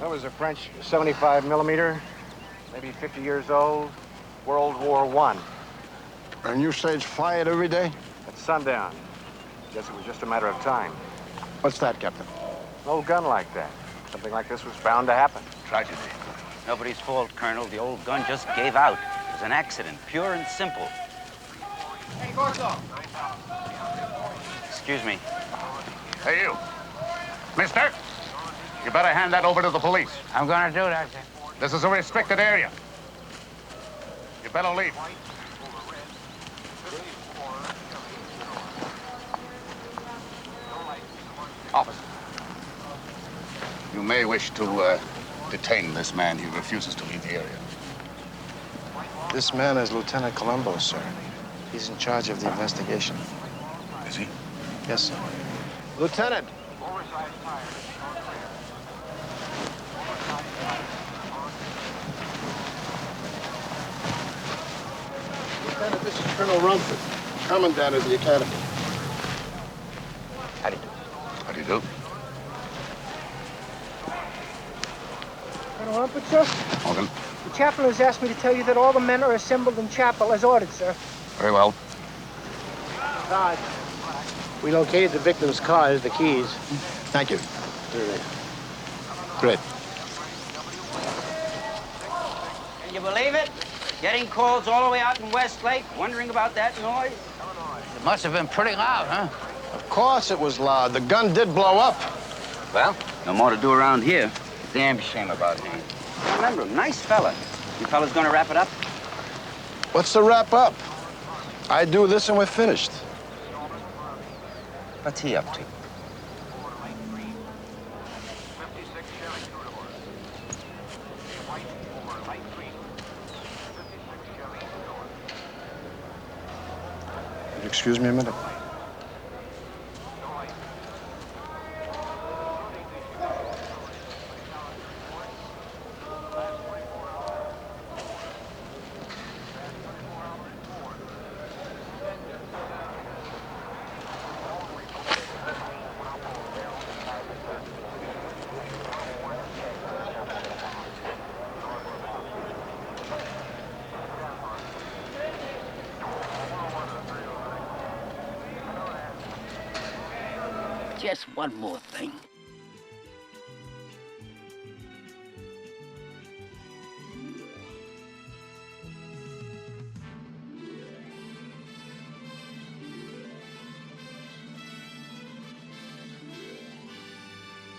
That was a French 75 millimeter, maybe 50 years old, World War I. And you say it's fired every day? At sundown. Guess it was just a matter of time. What's that, Captain? An old gun like that. Something like this was bound to happen. Tragedy. Nobody's fault, Colonel. The old gun just gave out. It was an accident, pure and simple. Hey, Gorso. Excuse me. Hey, you. Mister, you better hand that over to the police. I'm gonna do that, sir. This is a restricted area. You better leave. Officer, you may wish to detain this man. He refuses to leave the area. This man is Lieutenant Columbo, sir. He's in charge of the investigation. Is he? Yes, sir. Lieutenant! Lieutenant, this is Colonel Rumford, commandant of the academy. How do you do? How do you do? Colonel Rumpert, sir? Morgan. The chaplain has asked me to tell you that all the men are assembled in chapel as ordered, sir. Very well. Todd, we located the victim's car. There's the keys. Thank you. Great. Can you believe it? Getting calls all the way out in Westlake, wondering about that noise. It must have been pretty loud, huh? Of course it was loud. The gun did blow up. Well, no more to do around here. Damn shame about him. I remember him, nice fella. You fellas gonna wrap it up? What's the wrap up? I do this and we're finished. What's he up to? Excuse me a minute. Just one more thing.